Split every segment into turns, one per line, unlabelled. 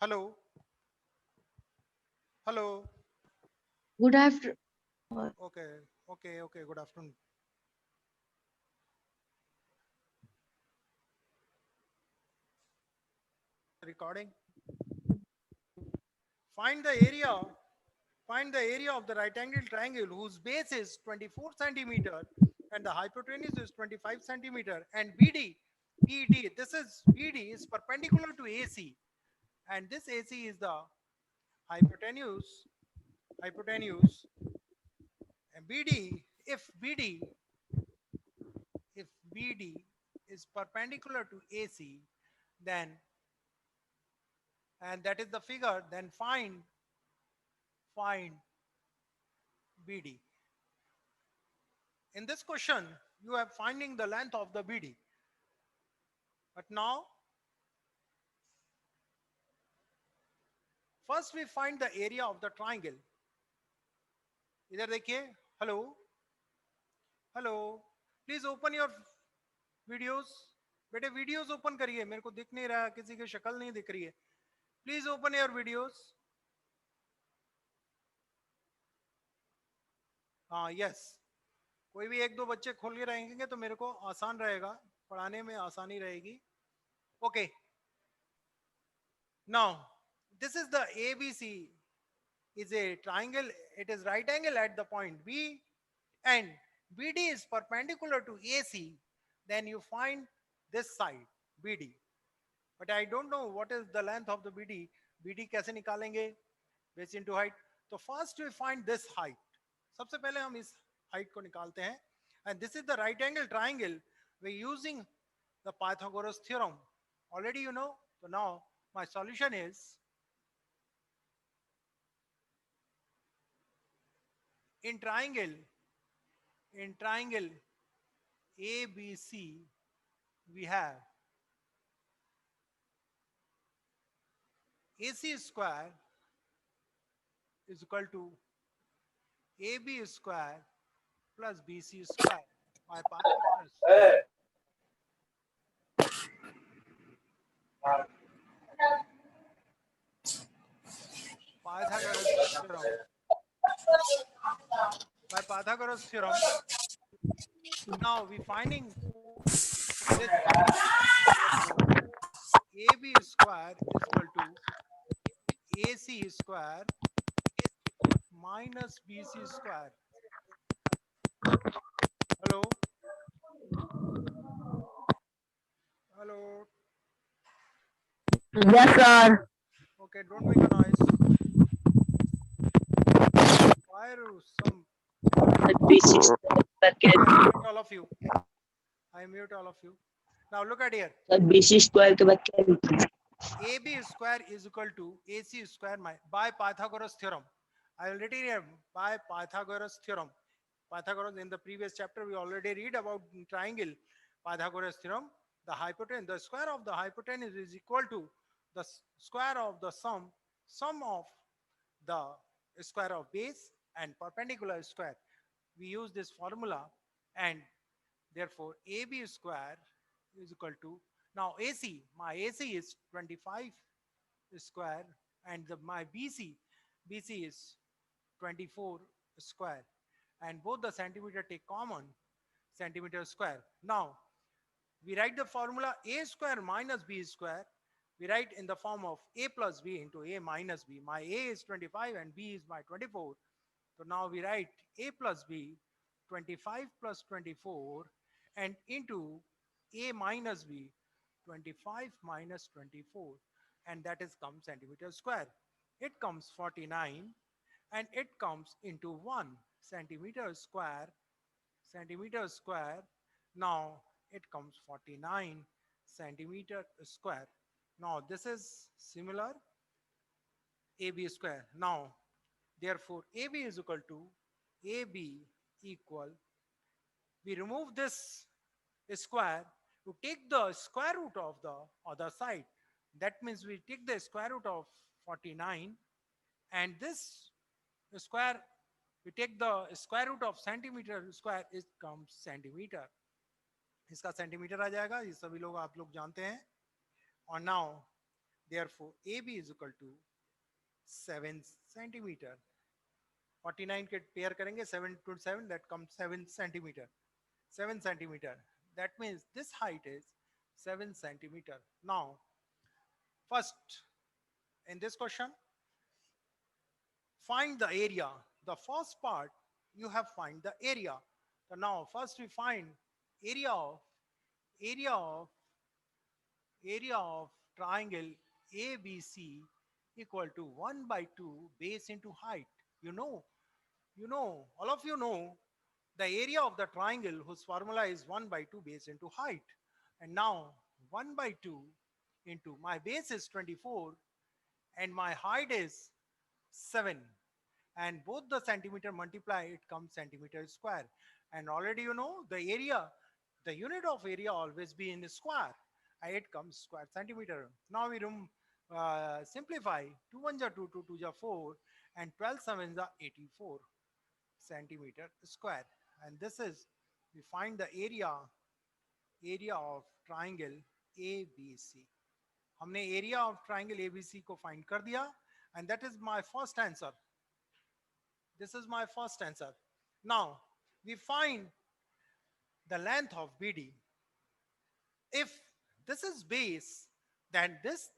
Hello, hello.
Good afternoon.
Okay, okay. Good afternoon. Recording. Find the area. Find the area of the right angle triangle whose base is 24 centimeter and the hypotenuse is 25 centimeter. And BD. This is BD is perpendicular to AC, and this AC is the hypotenuse. Hypotenuse. And if BD is perpendicular to AC, then and that is the figure, then find BD. In this question, you are finding the length of the BD. But now, first we find the area of the triangle. इधर देखिए. Hello, hello. Please open your videos. बेटे videos open करिए, मेरे को दिख नहीं रहा, किसी की शक्ल नहीं दिख रही है. Please open your videos. हाँ, यस. कोई भी एक दो बच्चे खोल के रहेंगे तो मेरे को आसान रहेगा, पढ़ाने में आसानी रहेगी. Okay. Now, this is the ABC is a triangle. It is right angle at the point B, and BD is perpendicular to AC. Then you find this side BD. But I don't know what is the length of the BD. BD कैसे निकालेंगे? Base into height. So first we find this height. सबसे पहले हम इस height को निकालते हैं. And this is the right angle triangle. We're using the Pythagoras theorem. Already you know. So now my solution is in triangle ABC we have AC square is equal to AB square plus BC square by Pythagoras theorem. By Pythagoras theorem, now we finding this height. Therefore, AB square is equal to AC square minus BC square. Hello, hello.
Yes, sir.
Okay, don't make a noise. Why are some?
B6
Okay, I mute all of you. I mute all of you. Now look at here.
B6 square के बाद क्या लिखना है?
AB square is equal to AC square by Pythagoras theorem. I will write here by Pythagoras theorem. Pythagoras, in the previous chapter we already read about triangle. Pythagoras theorem. The hypotenuse, the square of the hypotenuse is equal to the square of the sum of the square of base and perpendicular square. We use this formula, and therefore AB square is equal to, now AC, my AC is 25 square, and my BC is 24 square, and both the centimeter take common, centimeter square. Now we write the formula A square minus B square. We write in the form of A plus B into A minus B. My A is 25 and B is my 24. So now we write A plus B, 25 plus 24, and into A minus B, 25 minus 24, and that is comes centimeter square. It comes 49, and it comes into 1 centimeter square. Centimeter square. Now it comes 49 centimeter square. Now this is similar AB square. Now therefore AB is equal to AB equal, we remove this square to take the square root of the other side. That means we take the square root of 49, and this square, we take the square root of centimeter square, it comes centimeter. इसका centimetre आ जाएगा, ये सभी लोग आप लोग जानते हैं. और now Therefore, AB is equal to 7 centimeter. 49 के पेयर करेंगे 7 to 7, that comes 7 centimeter. 7 centimeter. That means this height is 7 centimeter. Now, first in this question, find the area. The first part you have find the area. So now first we find area of area of area of triangle ABC equal to 1 by 2 base into height. You know, all of you know the area of the triangle whose formula is 1 by 2 base into height. And now 1 by 2 into my base is 24 and my height is 7, and both the centimeter multiply, it comes centimeter square. And already you know the area, the unit of area always be in square, and it comes square centimeter. Now we simplify. 2 1 ja 2, 2 2 ja 4, and 12 7 ja 84 centimeter square. And this is, we find the area of triangle ABC. हमने area of triangle ABC को find कर दिया, and that is my first answer. This is my first answer. Now we find the length of BD. If this is base, then this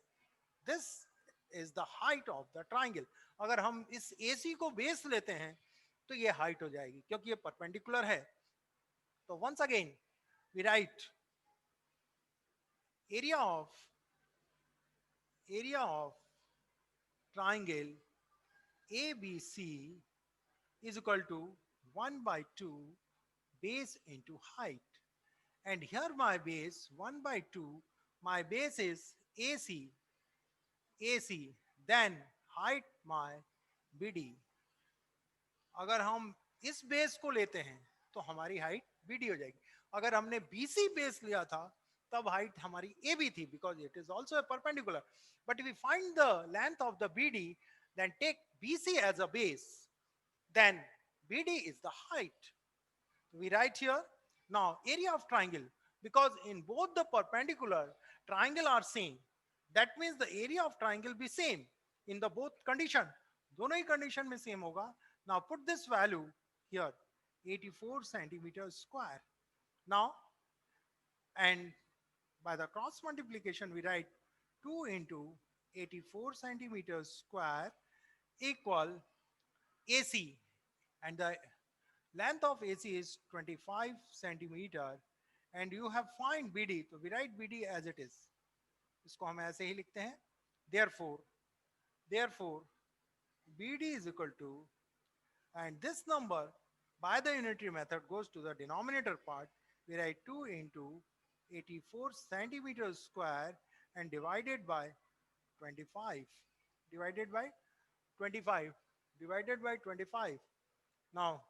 is the height of the triangle. अगर हम इस AC को base लेते हैं तो ये height हो जाएगी, क्योंकि ये perpendicular है. तो once again we write area of triangle ABC is equal to 1 by 2 base into height. And here my base 1 by 2, my base is AC, then height my BD. अगर हम इस बेस को लेते हैं तो हमारी हाइट BD हो जाएगी. अगर हमने BC बेस लिया था तब हाइट हमारी AB थी, because it is also a perpendicular. But if we find the length of the BD, then take BC as a base, then BD is the height. We write here. Now area of triangle, because in both the perpendicular triangle are same, that means the area of triangle be same in the both condition. दोनों ही condition में same होगा. Now put this value here, 84 centimeters square. Now, and by the cross multiplication we write 2 into 84 centimeters square equal AC, and the length of AC is 25 centimeter, and you have find BD, so we write BD as it is. इसको हम ऐसे ही लिखते हैं. Therefore BD is equal to, and this number by the unitary method goes to the denominator part. We write 2 into 84 centimeters square and divided by 25. Divided by 25. Now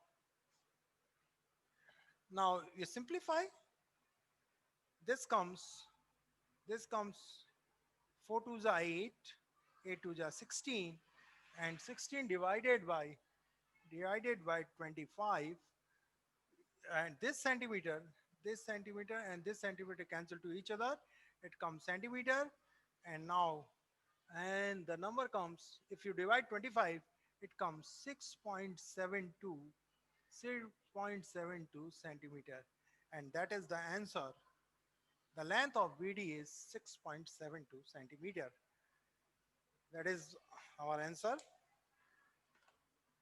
you simplify. This comes 4 2s are 8, 8 2s are 16, and 16 divided by 25, and this centimeter and this centimeter cancel to each other, it comes centimeter. And now, and the number comes, if you divide 25, it comes 6.72 centimeter, and that is the answer. The length of BD is 6.72 centimeter. That is our answer.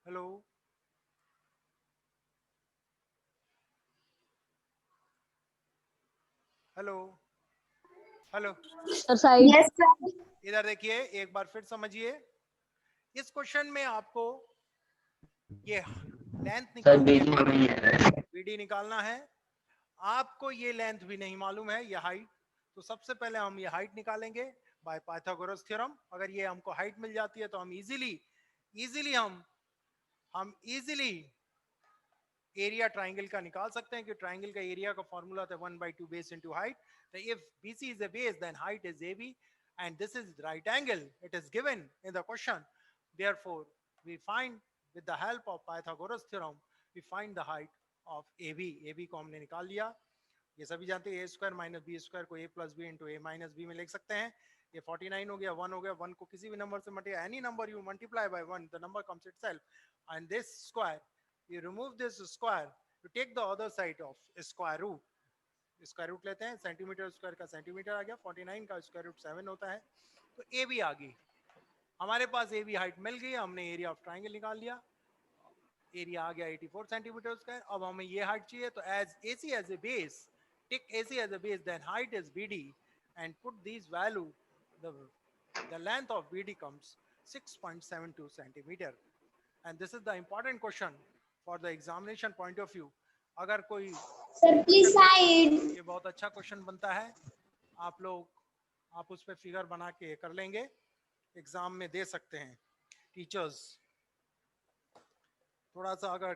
Hello. Hello
Sir,
Yes, sir.
इधर देखिए, एक बार फिर समझिए. इस question में आपको ये length BD निकालना है. आपको ये लेंथ भी नहीं मालूम है, ये हाइट. तो सबसे पहले हम ये हाइट निकालेंगे बाय पाइथागोरस थ्योरम. अगर ये हमको हाइट मिल जाती है तो हम इजीली एरिया ट्राइंगल का निकाल सकते हैं कि ट्राइंगल का एरिया का फॉर्मूला था 1 by 2 base into height. So if BC is a base, then height is AB, and this is right angle. It is given in the question. Therefore, we find with the help of Pythagoras theorem, we find the height of AB. AB को हमने निकाल लिया. ये सभी जानते हैं a square minus b square को a plus b into a minus b में लिख सकते हैं. ये 49 हो गया, 1 हो गया, 1 को किसी भी नंबर से multiply, any number you multiply bye 1 the number comes itself, and this square you remove this square, you take the other side of square root, square root लेते हैं, सेंटीमीटर स्क्वायर का सेंटीमीटर आ गया, 49 का square root 7 होता है, तो A B आ गई हमारे पास, ए बी हाइट मिल गई, हमने एरिया ऑफ ट्राइंगल निकाल लिया, एरिया आ गया 84 सेंटीमीटर स्क्वायर। अब हमें ये हाइट चाहिए, तो as AC as a base, tick AC as a base, then height is BD and put this value, the length of BD comes 6.72 centimeter, and this is the important question for the examination point of view. अगर कोई
sir please side.
ये बहुत अच्छा question बनता है, आप लोग आप उस पर फिगर बना के कर लेंगे, एग्जाम में दे सकते हैं टीचर्स। थोड़ा सा अगर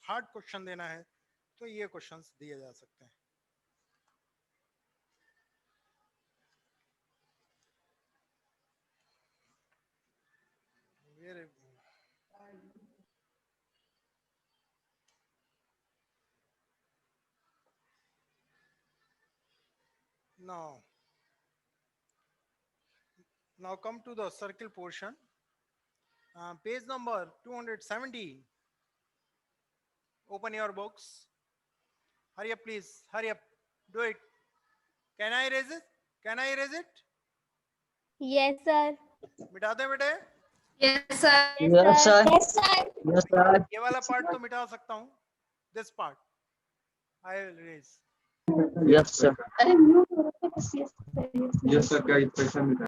हार्ड क्वेश्चन देना है तो ये क्वेश्चंस दिए जा सकते हैं। Very- Now, now come to the circle portion. Page number 270. Open your books. Hurry up, please. Hurry up. Do it. Can I erase it? Can I erase it?
Yes sir.
मिटा दें बेटे?
Yes, sir.
Yes, sir.
Yes sir.
Yes, sir.
ये वाला part तो मिटा सकता हूँ. This part I will erase.
Yes, sir.
Yes sir का पैसा मिला।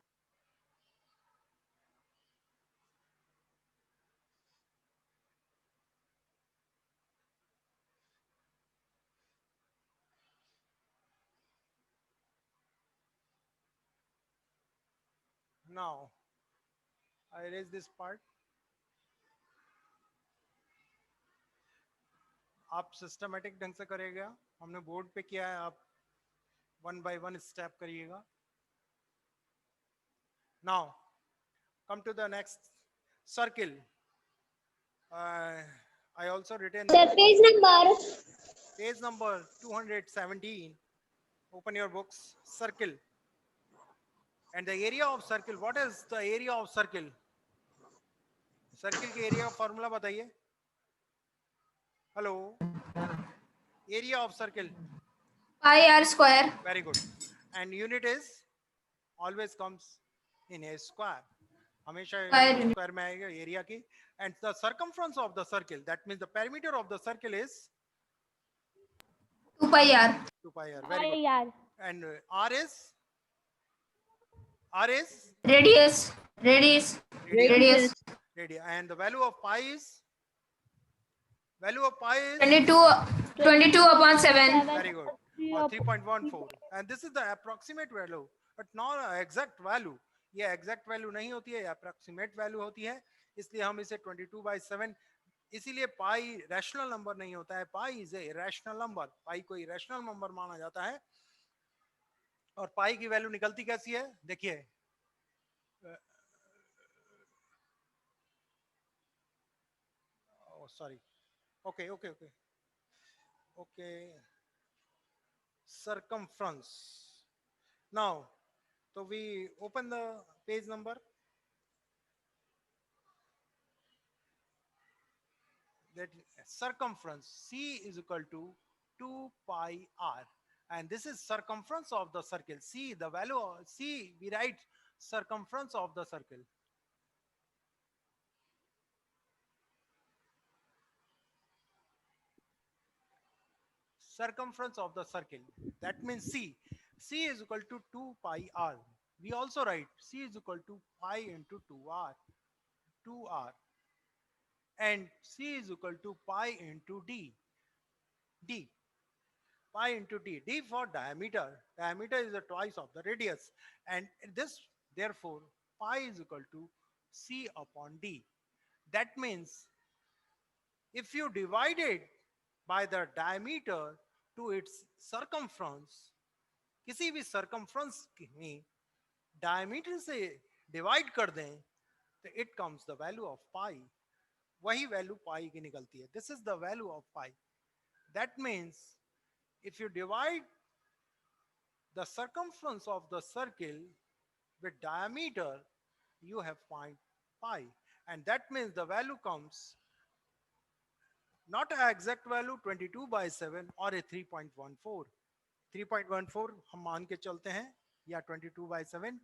Now I erase this part. आप सिस्टमेटिक ढंग से करेगा, हमने बोर्ड पे किया है, आप 1 by 1 स्टेप करिएगा। Now come to the next circle. I also written
sir page number
page number 217. Open your books. Circle. And the area of circle. What is the area of circle? Circle के area का formula बताइए. Hello. Area of circle.
Pi r square.
Very good. And unit is always comes in a square. हमेशा
Square unit.
Square में आएगा area की. And the circumference of the circle, that means the perimeter of the circle is
2 pi r.
2 pi r. Very good.
यार
And R is
Radius. Radius. Radius.
radius. And the value of pi is
22 upon 7.
very good. Or 3.14. And this is the approximate value, but not an exact value. ये exact value नहीं होती है, approximate value होती है, इसलिए हम इसे 22/7, इसीलिए पाई रैशनल नंबर नहीं होता है, pi is a irrational number, pi को इरेशनल नंबर माना जाता है। और पाई की वैल्यू निकलती कैसी है, देखिए sorry, okay okay okay okay, circumference. Now, so we open the page number. That circumference C is equal to 2 pi r, and this is circumference of the circle. C, the value of C, we write circumference of the circle. Circumference of the circle, that means C. C is equal to 2 pi r. We also write C is equal to pi into 2r, 2r, and C is equal to pi into d, d, pi into d, d for diameter. Diameter is the twice of the radius, and this therefore pi is equal to C upon d. That means if you divide it by the diameter to its circumference, किसी भी circumference में diameter से divide कर दें तो it comes the value of pi. वही value pi की निकलती है. This is the value of pi. That means if you divide the circumference of the circle with diameter, you have find pi, and that means the value comes not an exact value 22 by 7 or a 3.14. 3.14 हम मान के चलते हैं या 22 by 7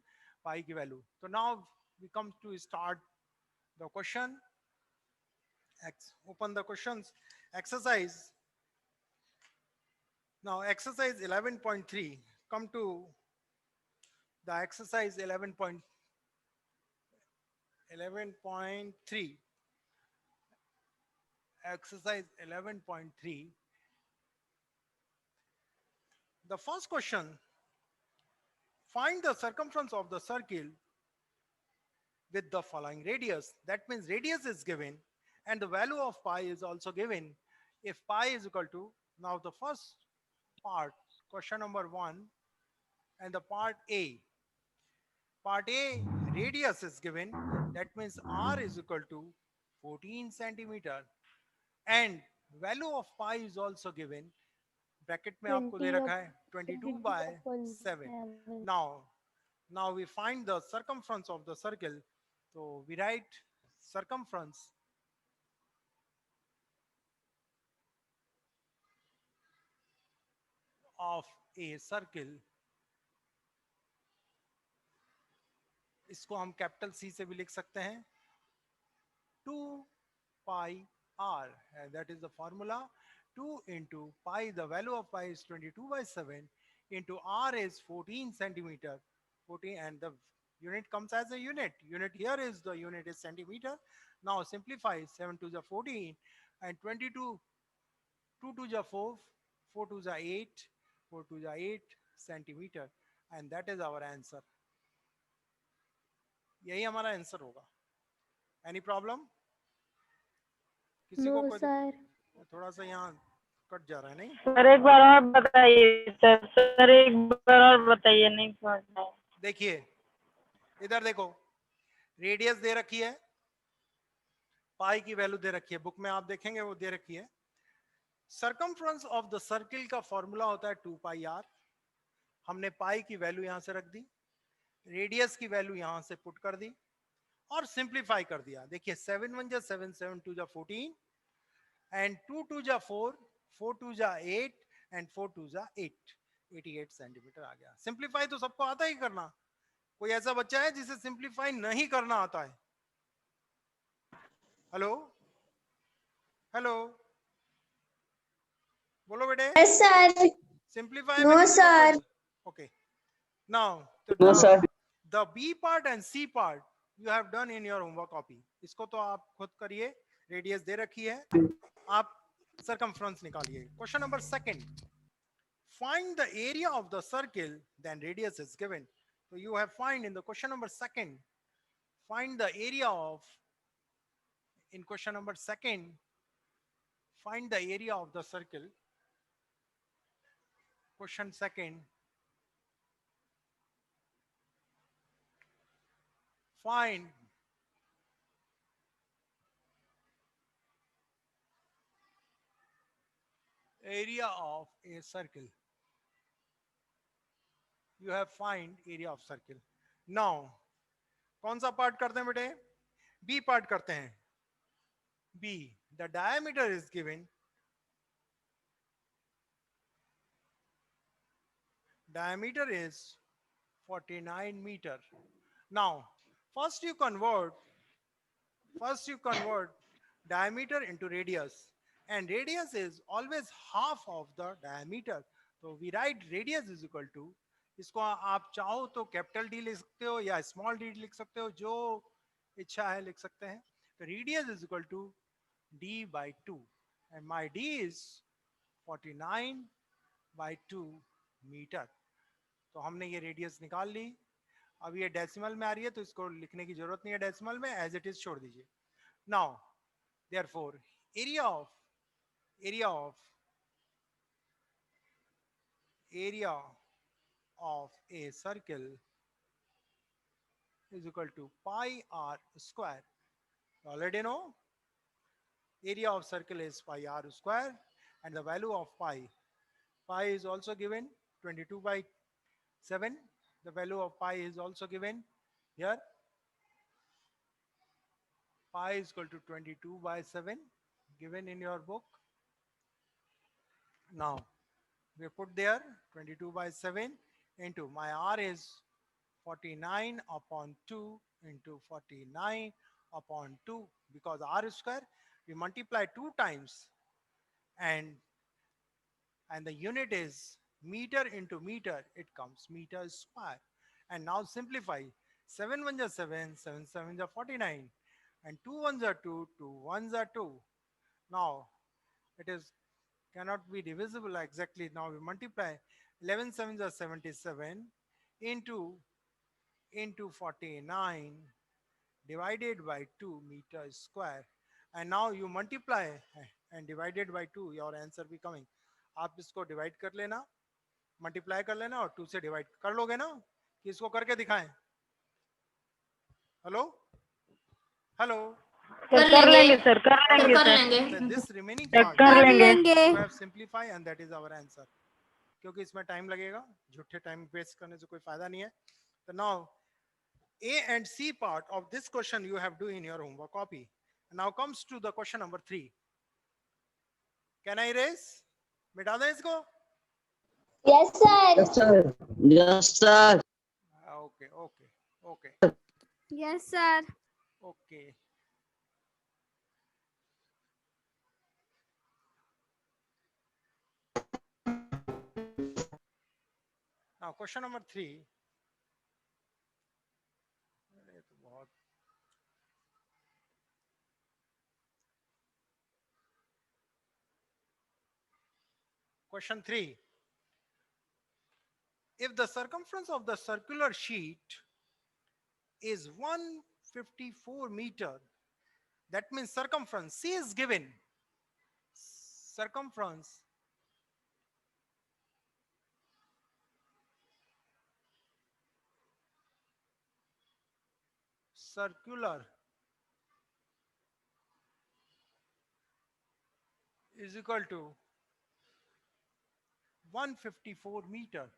पाई की value. तो now we come to start the question. Open the questions. Exercise. Now exercise 11.3. Come to the exercise 11.3. Exercise 11.3. The first question, find the circumference of the circle with the following radius. That means radius is given and the value of pi is also given. If pi is equal to, now the first part, question number 1 and the part A. Part A, radius is given. That means R is equal to 14 centimeter and value of pi is also given. Bracket में आपको दे रखा है 22 by 7. Now we find the circumference of the circle. So we write circumference of a circle. इसको हम capital C से भी लिख सकते हैं 2 pi r, and that is the formula. 2 into pi, the value of pi is 22 by 7 into r is 14 centimeter. 14, and the unit comes as a unit. Unit here is the unit is centimeter. Now simplify 7 to the 14 and 22, 2 to the 4, 4 to the 8, 4 to the 8 centimeter, and that is our answer. यही हमारा answer होगा. Any problem? किसी को
No,
कोई
sir.
थोड़ा सा यहाँ cut जा रहा है नहीं?
सर एक बार और बताइए सर एक बार और बताइए, नहीं समझ में आया.
देखिए इधर देखो, रेडियस दे रखी है, पाई की वैल्यू दे रखी है, बुक में आप देखेंगे वो दे रखी है. सर्कमफ्रेंस ऑफ द सर्किल का फॉर्मूला होता है 2 पाई आर. हमने पाई की वैल्यू यहां से रख दी, रेडियस की वैल्यू यहां से पुट कर दी और सिंप्लीफाई कर दिया. देखिए 7 1 जा 7, 7 2 जा 14 एंड 2 2 जा 4, 4 2 जा 8 एंड 4 2 जा 8, 88 सेंटीमीटर आ गया. सिंप्लीफाई तो सबको आता ही करना. कोई ऐसा बच्चा है जिसे सिंप्लीफाई नहीं करना आता है? हेलो हेलो बोलो बेटे.
Yes, sir.
Simplify
No, sir.
Okay. Now
No, sir.
the B part and C part you have done in your homework copy. इसको तो आप खुद करिए, रेडियस दे रखी है, आप circumference निकालिए. Question number 2. Find the area of the circle, then radius is given. So you have find in the question number 2, find the area of, in question number 2, find the area of the circle. Question 2, find area of a circle. You have find area of circle. Now कौन सा part करते हैं बेटे? B part करते हैं. B, the diameter is given. Diameter is 49 meter. Now first you convert diameter into radius, and radius is always half of the diameter. So we write radius is equal to, इसको आप चाहो तो capital D लिख सकते हो या small D लिख सकते हो, जो इच्छा है लिख सकते हैं. तो radius is equal to d by 2 and my d is 49 by 2 metre. तो हमने ये रेडियस निकाल ली. अब ये डेसिमल में आ रही है तो इसको लिखने की जरूरत नहीं है डेसिमल में, एज इट इज छोड़ दीजिए. Now therefore area of a circle is equal to pi r square. You already know area of circle is pi r square, and the value of pi is also given 22 by 7 The value of pi is also given here. Pi is equal to 22 by 7 given in your book. Now we put there 22 by 7 into my R is 49 upon 2 into 49 upon 2, because R square we multiply 2 times, and the unit is meter into meter, it comes meter square. And now simplify. 7 1s are 7, 7 7s are 49, and 2 1s are 2, 2 1s are 2. Now it is cannot be divisible exactly. Now we multiply. 11 7s are 77 into 49 divided by 2 meter square. And now you multiply and divided by 2, your answer be coming. आप इसको divide कर लेना, multiply कर लेना और 2 से divide कर लोगे ना, कि इसको करके दिखाएं. Hello hello.
सर
कर
कर
लेंगे
लेंगे सर, कर
सर,
लेंगे
कर
सर,
लेंगे.
This remaining
सर
part
कर
कर
लेंगे।
लेंगे
you have simplify and that is our answer. क्योंकि इसमें टाइम लगेगा, झूठे टाइम वेस्ट करने से कोई फायदा नहीं है. तो now A and C part of this question you have do in your homework copy. Now comes to the question number 3. Can I erase? मिटा दें इसको?
Yes, sir.
Yes, sir. Yes, sir.
Okay, okay, okay,
Yes, sir.
okay. Now question number 3. अरे तो बहुत Question 3. If the circumference of the circular sheet is 154 meter, that means circumference C is given. Circumference circular is equal to 154 meter.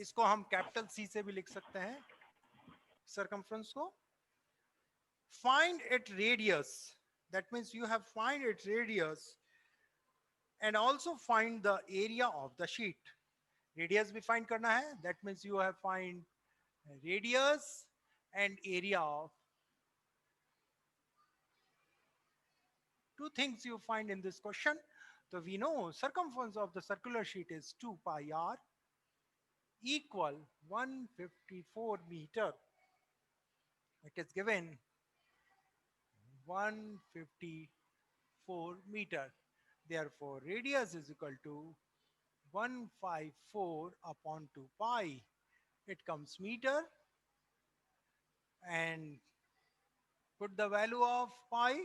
इसको हम capital C से भी लिख सकते हैं circumference को. Find its radius, that means you have find its radius and also find the area of the sheet. Radius भी find करना है, that means you have find radius and area of. Two things you find in this question. So we know circumference of the circular sheet is 2 pi r equal 154 meter. It is given 154 meter. Therefore, radius is equal to 154 upon 2 pi. It comes meter, and put the value of pi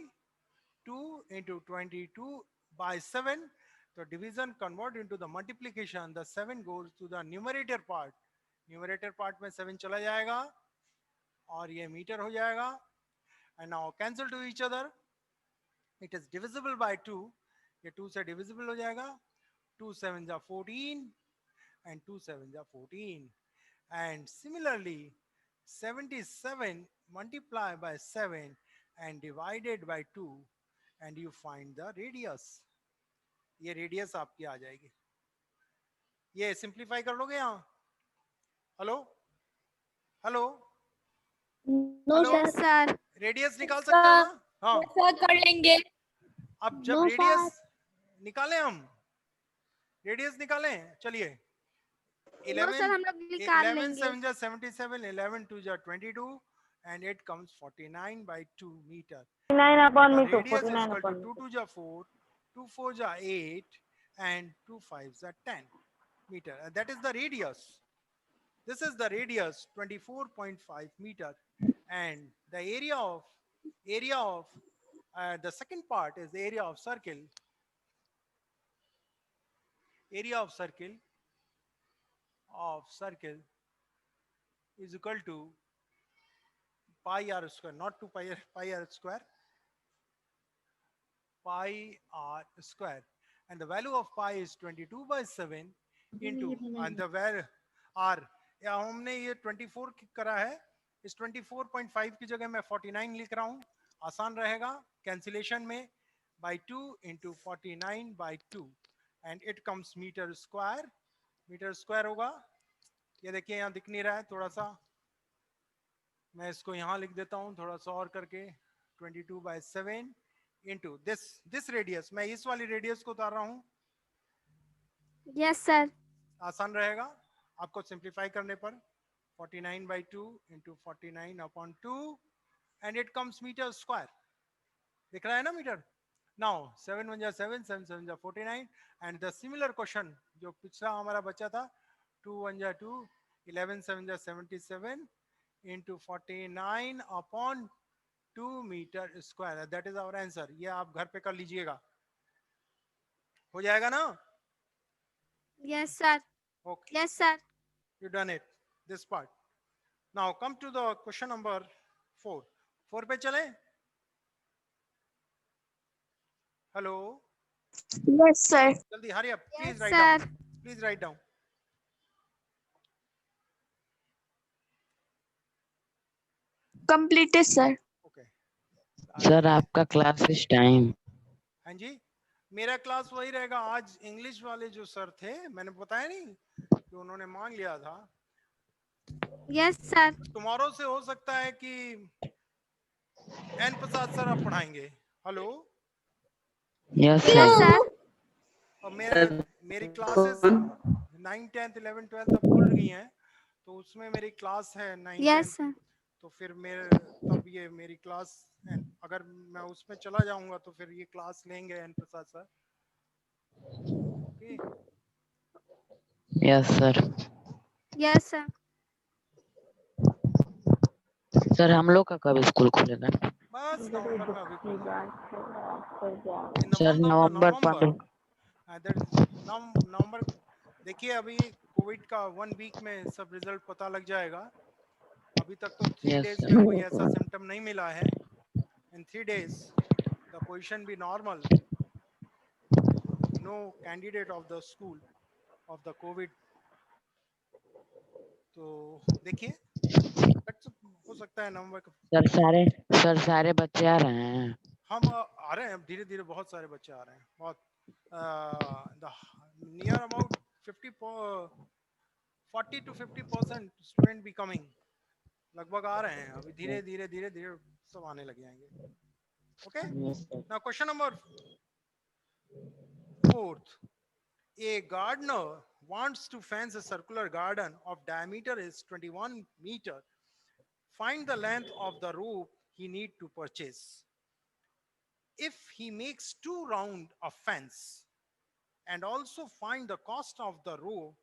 2 into 22 by 7. So division convert into the multiplication. The 7 goes to the numerator part. Numerator part में 7 चला जाएगा और ये metre हो जाएगा. And now cancel to each other. It is divisible by 2. ये 2 से divisible हो जाएगा. 2 7s are 14 and 2 7s are 14. And similarly 77 multiplied by 7 and divided by 2 and you find the radius. ये रेडियस आपकी आ जाएगी. ये सिंप्लीफाई कर लोगे यहाँ? Hello hello
No,
Hello?
sir.
Radius निकाल सकते हो ना? हाँ.
सर कर लेंगे.
अब जब
No,
रेडियस निकालें, हम रेडियस निकालें, चलिए.
No, sir, हम लोग निकाल
11
लेंगे.
7 जा 77, 11 2 जा 22, and it comes 49 by 2 meter.
49 upon
The
me to
radius is
49
equal to
upon
2 2 ja 4, 2 4 ja 8, and 2 5 ja 10 meter. And that is the radius. This is the radius 24.5 meter, and the area of the second part is the area of circle. Area of circle is equal to pi r square, not 2 pi r square, pi r square, and the value of pi is 22 by 7 into and the where r, या हमने ये 24 करा है, इस 24.5 की जगह मैं 49 लिख रहा हूं, आसान रहेगा कैंसिलेशन में, by 2 into 49 by 2 and it comes metre square होगा। ये देखिए यहाँ दिख नहीं रहा है, थोड़ा सा मैं इसको यहाँ लिख देता हूँ थोड़ा सा और करके, 22/7 into this रेडियस, मैं इस वाली रेडियस को उतार रहा हूँ,
Yes, sir.
आसान रहेगा आपको सिंप्लीफाई करने पर, 49/2 into 49/2 and it comes metre square, दिख रहा है ना metre. Now 7 1 7 7 7 49 and the similar question जो पिछला हमारा बचा था, 2 1 2 11 7 77 into 49/2 metre square, that is our answer. ये आप घर पे कर लीजिएगा, हो जाएगा ना?
Yes, sir.
Okay,
Yes, sir.
you done it this part. Now come to the question number 4 पे चले। Hello,
Yes, sir.
जल्दी hurry up,
Yes,
please right
sir.
Down, please write down.
Completed, sir.
Okay
sir आपका classes time.
हाँ जी, मेरा class वही रहेगा। आज English वाले जो सर थे, मैंने बताया नहीं कि उन्होंने मांग लिया था,
Yes, sir.
टुमारो से हो सकता है कि एन प्रसाद सर आप पढ़ाएंगे। Hello,
yes
Yes,
sir.
sir.
और मेरी क्लासेस 9 10 11 12 तक खुल गई हैं, तो उसमें मेरी क्लास है 9
Yes,
10,
sir.
तो फिर मेरे तब ये मेरी क्लास, अगर मैं उसमें चला जाऊंगा तो फिर ये क्लास लेंगे N Prasad sir. Okay,
yes sir.
Yes, sir.
Sir हम लोग का कब स्कूल खुलेगा?
बस नवंबर में अभी खुलना है, in the
sir
month of the
November
November,
15।
that is नवंबर। देखिए अभी कोविड का 1 वीक में सब रिजल्ट पता लग जाएगा, अभी तक तो 3
यस
डेज में
सर।
कोई ऐसा सिम्टम नहीं मिला है। इन 3 days the position be normal, no candidate of the school of the COVID, तो देखिए हो सकता है नवंबर का।
सर सारे बच्चे आ रहे हैं।
हम आ रहे हैं धीरे धीरे, बहुत सारे बच्चे आ रहे हैं, बहुत नियर अबाउट 40 to 50% स्टूडेंट भी कमिंग, लगभग आ रहे हैं अभी, धीरे धीरे धीरे धीरे सब आने लग जाएंगे। Okay, now question number 4, a gardener wants to fence a circular garden of diameter is 21 meter, find the length of the rope he need to purchase. If he makes 2 round of fence and also find the cost of the rope,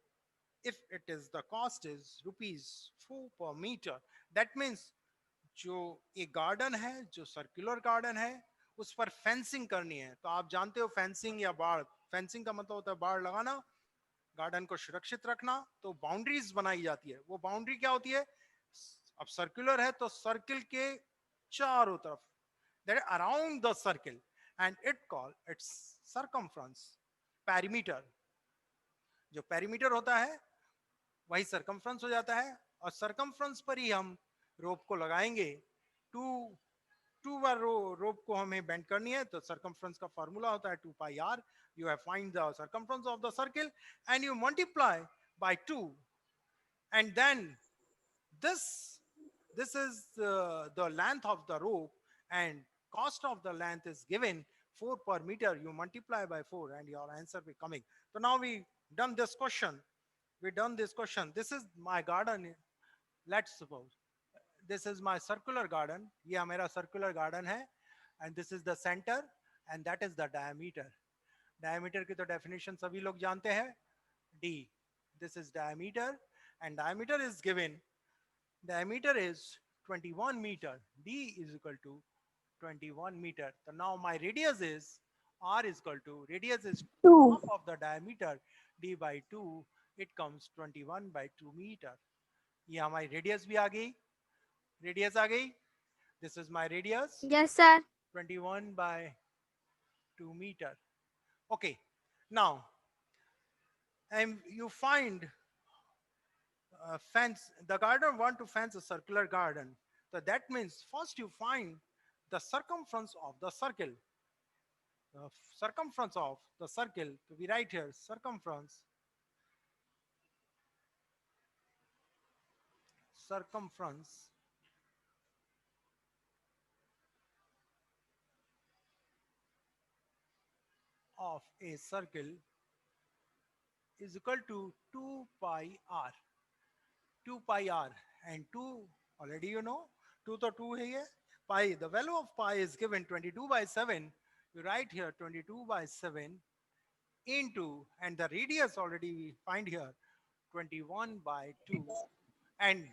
if it is the cost is rupees 4 per meter, that means जो एक garden है, जो circular garden है, उस पर fencing करनी है। तो आप जानते हो फेंसिंग या बाड़, फेंसिंग का मतलब होता है बाड़ लगाना, गार्डन को सुरक्षित रखना, तो बाउंड्रीज बनाई जाती है। वो बाउंड्री क्या होती है? अब सर्कुलर है तो सर्किल के चारों तरफ, that around the circle, and it call it's circumference, perimeter. जो पेरीमीटर होता है वही सर्कमफ्रेंस हो जाता है, और सर्कमफ्रेंस पर ही हम रोप को लगाएंगे। टू बार रोप को हमें बेंड करनी है, तो सर्कमफ्रेंस का फार्मूला होता है 2 pi r। You have find the circumference of the circle and you multiply by 2, and then this this is the length of the rope, and cost of the length is given 4 per meter, you multiply by 4 and your answer will coming. So now we done this question, this is my garden, let's suppose this is my circular garden, ये मेरा circular garden है, and this is the center and that is the diameter। diameter की तो definition सभी लोग जानते हैं, d, this is diameter, and diameter is given, diameter is 21 meter, d is equal to 21 meter. So now my radius is r is equal to, radius is
2.
half of the diameter, d by 2, it comes 21 by 2 meter। ये हमारी radius भी आ गई, radius आ गई, this is my radius,
Yes, sir.
21 by 2 meter। okay, now and you find fence, the gardener want to fence a circular garden. So that means first you find the circumference of the circle. The circumference of the circle, to be right here, circumference of a circle is equal to 2 pi r. 2 pi r, and 2 already you know, 2 to 2 hai hai. Pi, the value of pi is given 22 by 7. You write here 22 by 7 into, and the radius already we find here 21 by 2, and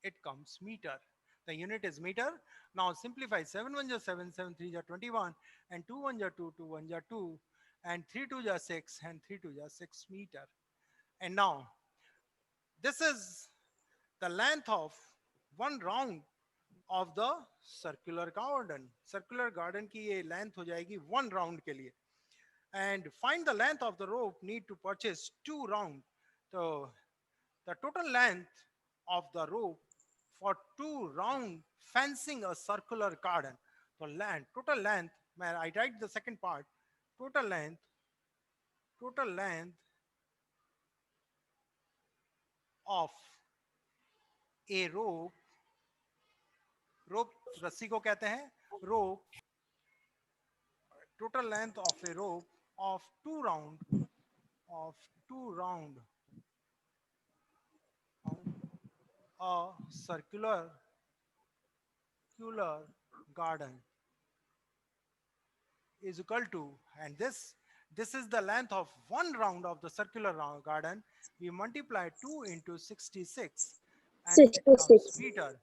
it comes meter. The unit is meter. Now simplify, 7 1 is 7, 7 3 is 21, and 2 1 is 2, 2 1 is 2, and 3 2 is 6, and 3 2 is 6 meter. And now this is the length of one round of the circular garden. Circular garden की ये length हो जाएगी one round के लिए. And find the length of the rope need to purchase 2 round. So the total length of the rope for 2 round fencing a circular garden. So total length, I write the second part, total length of a rope रस्सी को कहते हैं rope, total length of a rope of 2 round a circular garden is equal to, and this is the length of one round of the circular garden. We multiply 2 into 66, and it becomes meter.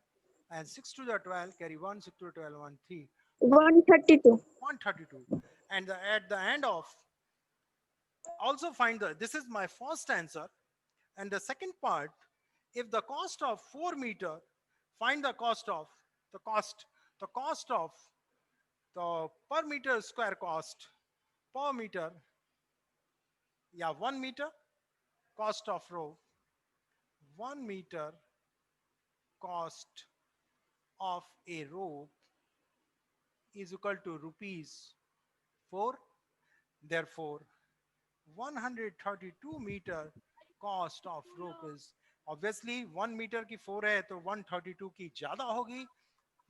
And 6 to the 12, carry 1, 6 to the 12, 1, 3.
132.
132. And at the end of, also find this is my first answer. And the second part, if the cost of 4 meter, find the cost of the per meter square cost per meter, 1 meter cost of rope, 1 meter cost of a rope is equal to rupees 4. Therefore 132 meter cost of rope is, obviously 1 meter की 4 है तो 132 की ज्यादा होगी,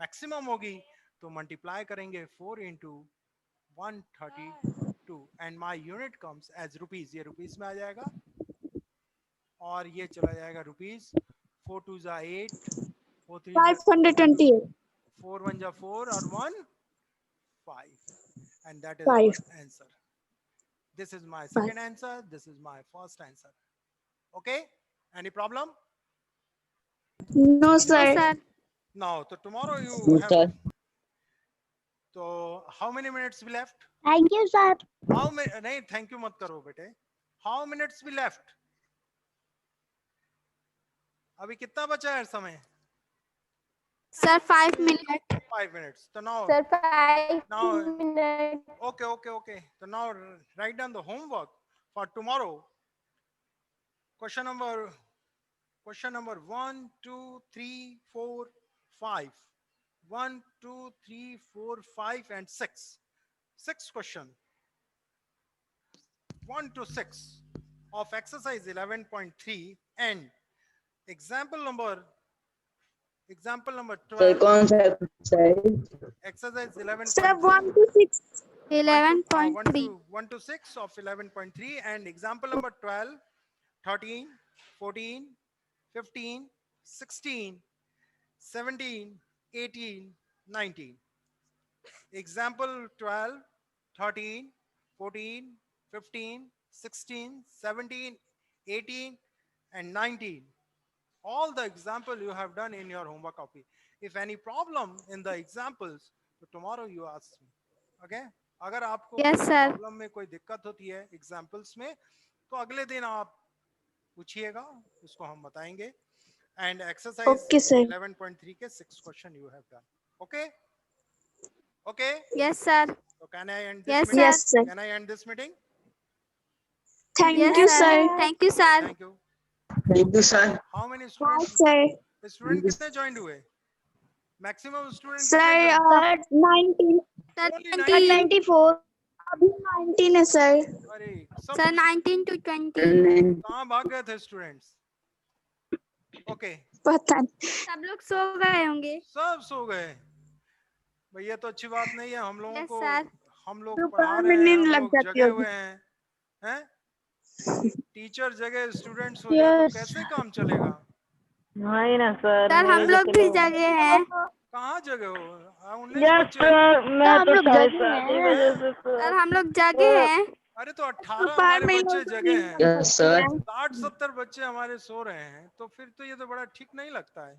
maximum होगी, तो multiply करेंगे 4 into 132, and my unit comes as rupees. ये रुपीस में आ जाएगा और ये चला जाएगा रुपीस. 4 2 जा 8, 4 3
528.
4 1 जा 4 और 1 5, and that is
5.
our answer. This is my second answer. This is my first answer. Okay? Any problem?
No, sir. No, sir.
Now, so tomorrow you
Yes,
have.
sir.
So how many minutes we left?
Thank you, sir.
How many? नहीं, thank you मत करो बेटे. How minutes we left? अभी कितना बचा है समय?
Sir, 5 minutes.
5 minutes. So now.
Sir, 5
Now.
minutes.
Okay. So now write down the homework for tomorrow. Question number 1, 2, 3, 4, 5. 1, 2, 3, 4, 5, and 6. 6 question. 1 to 6 of exercise 11.3 and example number 12.
कौन सा exercise?
Exercise 11.3.
Sir, 1 to 6. 11.3.
1 to 6 of 11.3 and example number 12, 13, 14, 15, 16, 17, 18, 19. Example 12, 13, 14, 15, 16, 17, 18, and 19. All the example you have done in your homework copy. If any problem in the examples, so tomorrow you ask me. Okay? अगर आपको
Yes, sir.
Problem में कोई दिक्कत होती है examples में, तो अगले दिन आप पूछिएगा, उसको हम बताएंगे. And exercise
Okay, sir.
11.3 के 6 question you have done. Okay?
Yes, sir.
So can I end this
Yes,
meeting?
yes, sir.
Can I end this meeting?
Yes, sir. Thank you, sir.
Thank you.
Thank you, sir.
How many students?
Sir.
Student कितने join हुए? Maximum student
Sir, 19. Sir, 94. अभी 19 है sir.
अरे सब
Sir, 19 to 20.
कहाँ भाग गए थे स्टूडेंट्स? ओके
पता नहीं. सब लोग सो गए होंगे.
सब सो गए भैया, तो अच्छी बात नहीं है। हम लोगों
Yes,
को
sir.
हम लोग
दोपहर
पढ़ा
में
रहे हैं,
नींद
हम
लग
लोग
जाती
जगे
होगी.
हुए हैं टीचर जगह स्टूडेंट्स हो जाए तो कैसे काम चलेगा?
नहीं ना सर।
Sir, हम लोग भी जगे हैं.
कहाँ जगह हो? 19
यस
बच्चे।
सर, मैं
हम
तो
लोग
शायद
जगे हैं।
शादी वजह से
Sir, हम लोग जगे हैं.
अरे तो 18
दोपहर
हमारे
में
बच्चे
लोग
जगह हैं,
Yes, sir.
60-70 बच्चे हमारे सो रहे हैं, तो फिर तो ये तो बड़ा ठीक नहीं लगता है,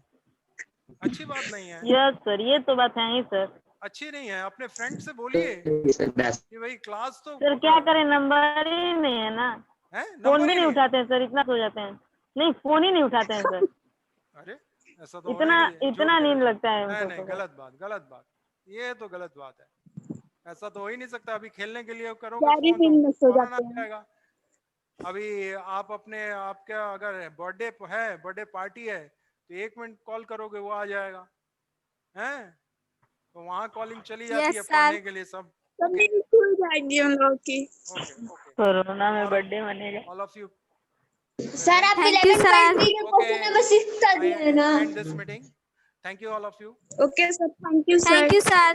अच्छी बात नहीं है।
यस सर, ये तो बात है ही सर।
अच्छी नहीं है। अपने फ्रेंड से बोलिए
That's
कि भाई क्लास तो
सर क्या करें, नंबर ही नहीं है ना।
है,
फोन
नंबर
भी
ही
नहीं
नहीं।
उठाते हैं सर, इतना सो जाते हैं। नहीं, फोन ही नहीं उठाते हैं सर।
अरे ऐसा तो
इतना
होना ही नहीं,
इतना
झूठ
नींद
बोल रहे
लगता है
हो। नहीं
उनको
नहीं,
तो।
गलत बात, ये तो गलत बात है। ऐसा तो हो ही नहीं सकता। अभी खेलने के लिए करोगे
Very
फोन
दिन में
तो
सो
फौरन आ
जाते हैं.
जाएगा। अभी आप अपने आपका अगर बर्थडे है, बर्थडे पार्टी है, तो 1 मिनट कॉल करोगे वो आ जाएगा, हैं? तो वहाँ कॉलिंग चली जाती
Yes,
है
sir.
पढ़ने के लिए सब।
सभी स्कूल जाएंगे हम लोग की.
ओके
कोरोना में बर्थडे मनेगा।
All of you.
Sir, आप 11.3 के
Okay.
क्वेश्चन नंबर 6 कर
I
दिए ना.
end this meeting. Thank you all of you.
Okay, sir. Thank you, sir. Thank you, sir.